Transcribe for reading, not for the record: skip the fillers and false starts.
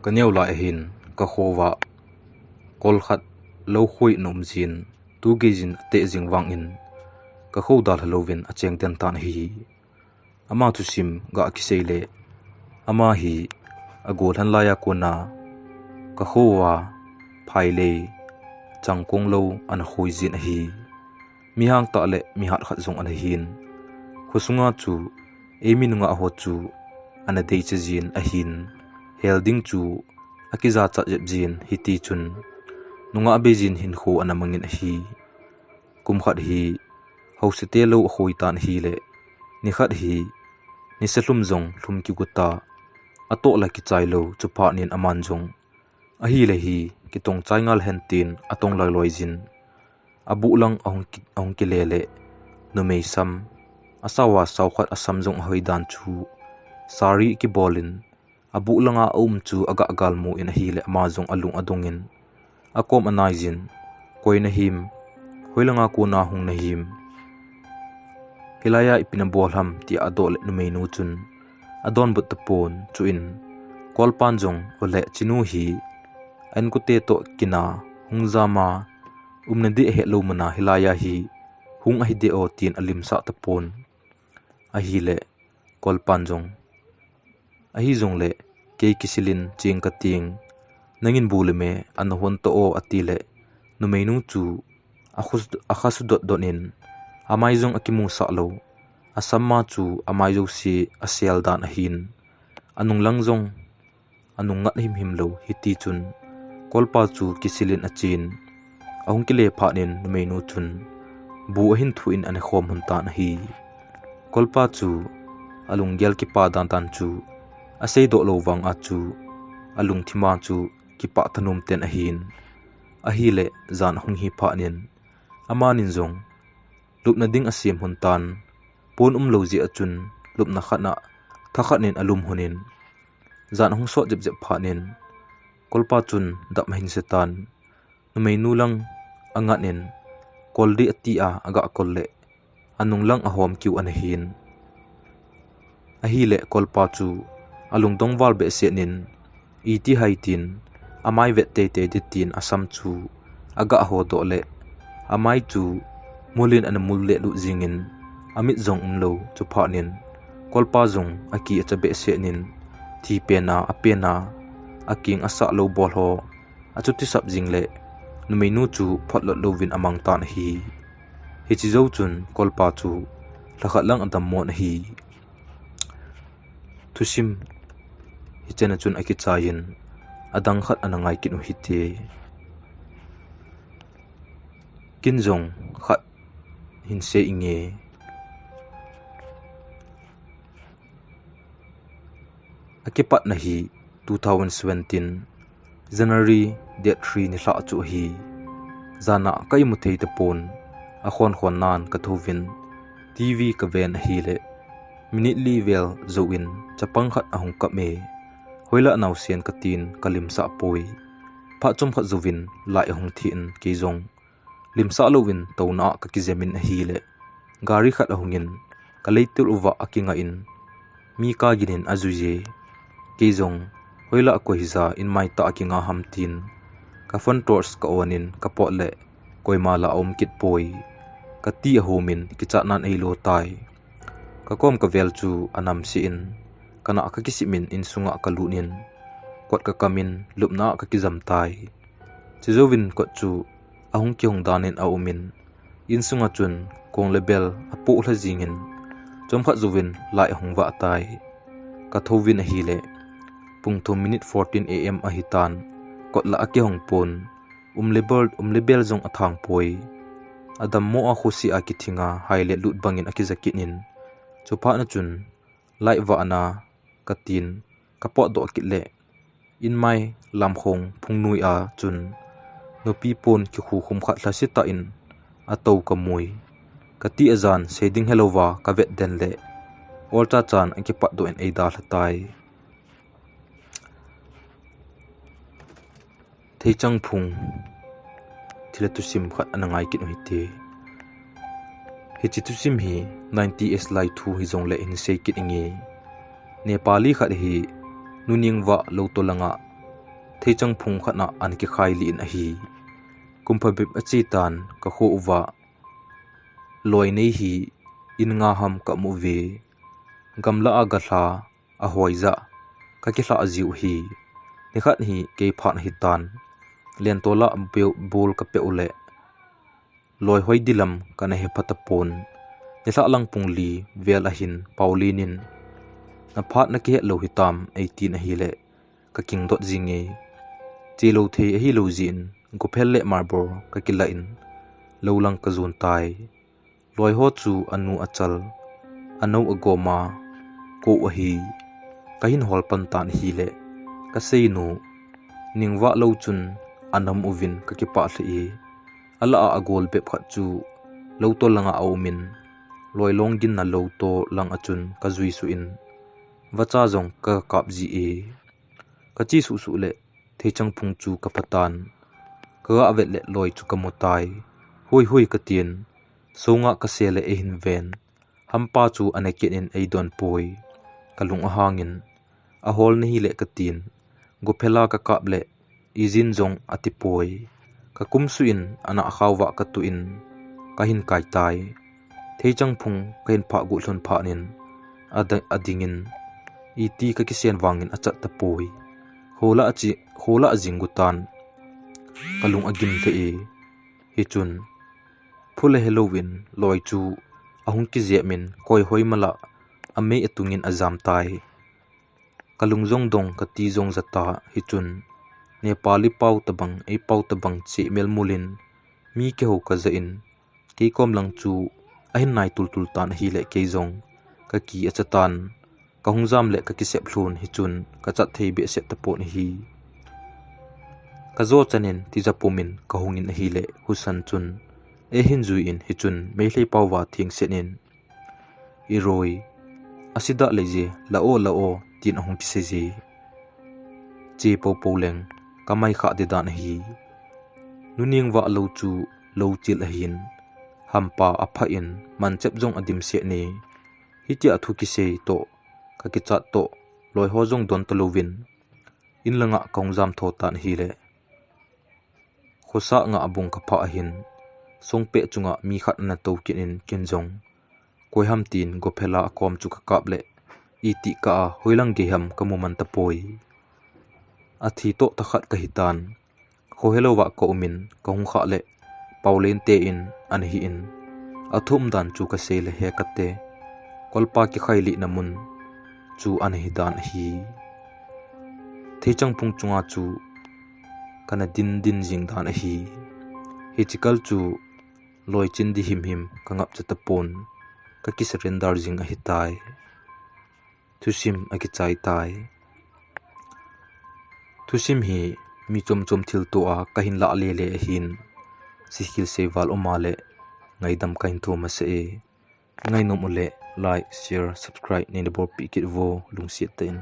kaneu la hin ka khowa kol khat lo khoi nom jin tu ge jin te jing wang in ka kho dal halovin acheng ten tan hi ama Thusim ga KASEI le ama hi agol han laya kona ka khowa phai le changkong lo an khoi jin hi mi hang ta le mi hat khat jong an hin khusunga chu emin nga ho chu ana dei che jin AHIN helding chu akiza cha jep jin hiti chun nunga bejin hin kho anamangin hi kum khat hi hausete lo khoi tan hi le ni khat hi ni selum jong thum ki guta ato la ki chai lo chupa nin aman jong a hi le hi ki tong chai ngal hen tin atong lai loi jin abu lang ahong ki le le no mei sam asawa saw khat asam jong hoi dan chu sari ki bolin abu langa chu aga gal mu in hi le ma jong alung adongin akom anai jin koina him hoilanga ko na hung na him hilaya ipina bol ham ti adol no mei nu chun adon but tapon chuin kolpan jong ole chinu hi an ku te to kina hungzama umnadi he lo mana hilaya hi hung ahi de o tin alim sa tapon ahi le kolpan jong ahi jong le ke kisilin ching ka ting nangin buleme an hon to o atile no mei nu chu akhasu dot donin amai jong akimu sa lo asamma chu amai jo si asial dan AHIN anung langjong anung ngat him lo hiti chun kolpa chu kisilin achin ahung kile phanin menu chun bu ahin thuin an khom hun tan hi kolpa chu alung gel ki pa dan tan chu asei do lo wang a chu alung thima chu ki pa thanum ten AHIN ahi le zan hung hi phanin amanin jong lupna ding asim hun tan pon lo ji achun lupna khana thakhanin alum hunin zan hung so jep phanin kolpa chun dap mahin setan numei nulang anganin koldi atia aga kolle anung lang ahom kiu an hin ahi le kolpa chu alung dongwal be senin iti haitin amai vette te ditin asam chu aga ho do le amai chu mulin an mulle lu jingin amit jong umlo chu phanin kolpa jong aki achabe senin thi pena apena aking asa lo bol ho achuti sap jingle numei nu chu photlot lovin amang tan hi chi zo chun kolpa chu lakhat lang adam mon hi Thusim hi chena chun aki chain adang khat anangai kin hi te kin jong khat hin se inge akipat na hi 2017 January date 3 ni hla chu hi zana kai mu thei te pon a khon nan ka thovin TV ka ven hi le minute level zoin chapang khat ahung ka me hoila naw sian ka tin kalim sa poi pha chom khat zovin lai hung thin ki jong lim sa lovin tona ka ki zemin hi le gari khat ahungin kaleitul uwa akinga in mi ka ginin azuje ki jong hoila ko hiza in mai ta akinga hamtin ka fon tors ka onin ka po le koimala om kit poi ka ti homin ki cha nan ei lo tai ka kom ka vel chu anam si in kana ka kisimin in sunga ka lunin kot ka kamin lupna ka kizam tai chizovin kot chu ahung kyong danin a umin in sunga chun kong lebel apu hla jingin chom kha zovin lai hungwa tai ka thovin hi le pung 2 minute 14 am a hitan kotla aki hong pon umlebel jong athang poi adam mo a khusi a ki thinga haile lut bangin aki zakinin chupa na chun lai wa ana katin kapo do kitle in mai lam khong phungnui a chun no pi pon ki khu khum kha thla sita in ato ka mui kati azan seding helova ka vet den le olta chan anki pa do en eida htai theichang phung thila Thusim khat anangai kin hite hichi Thusim hi 90s lai thu hi jong le in sei kit inge Nepali khat hi nuning wa lo to langa theichang phung khatna an ki khai li in a hi kumphabip achi tan ka kho uwa loi nei hi in nga ham ka mu ve gamla aga hla a hoiza ka ki hla aziu hi nikhat hi ke phan hi tan len tola bol ka pe ule loi hoi dilam kana he phatapon nithla lang pungli vel a hin paulinin na phat na ke lo hitam 18 a hi le ka king dot jinge chelo the a hi lo jin go phel le marbor ka kila in lo lang ka zun tai loi ho chu anu achal anu agoma ko a hi kahin hol pan tan hi le KASEI nu ningwa lo chun anam uvin ka ki pa hli ala a agol be phat chu lo to langa aumin loi long gin na lo to lang achun ka zui su in wacha jong ka kap ji e ka chi su su le theichang phung chu ka phatan ka avet le loi chu ka mutai hoi hoi ka tien songa ka sele e hin ven hampa chu anekin in eidon poi kalung a hangin a hol ni hi le ka tin go phela ka kap le izin jong atipoi ka kumsuin ana khawwa ka tu in kahin kai tai theichang phung kain pha gu hlon pha nin adingin iti ka kisen wangin achat ta poi hola ajingutan kalung agim the e hichun phule halloween loi chu ahun ki zemin koi hoimala ame etungin azam tai kalung jong dong ka ti jong zata hichun nepali pau tabang e pau tabang che melmulin mi ke ho ka za in ke kom lang chu ahin nai tul tan hi le ke jong ka ki achatan ka hungjam le ka ki sep thlun hichun ka chat thei be se tapon hi ka zo chanin ti japumin ka hungin hi le husan chun e hin zui in hichun mehlei pawwa thing senin iroi asida leje lao tin ahung ki seje che po leng kamai kha de dan hi nuning wa lo chu lo chil hin hampa apha in man chep jong adim se ne hitia thu ki se to ka ki chat to loi ho jong don to lovin in langa kongjam tho tan hi le khosa nga abung ka pha hin songpe chunga mi khat na to kin in kin jong koi ham tin go phela kom chu ka kap le iti ka hoilang ge ham kamuman ta poi athi to takhat ka hitan kho helowa ko umin ka hung kha le paulen te in an hi in athum dan chu ka se le he kate kolpa ki khaili namun chu an hi dan hi theichang phung chunga chu kana din jing dan hi hichikal chu loi chin di him ka ngap cha tapon ka ki surrender jing a hitai Thusim aki chai tai Thusim hi mi chom thilto a kahin la le hin sikhil sewal omale ngaidam kain thoma se ngai nom ule like share subscribe ne bor pikit vo lungsiat ten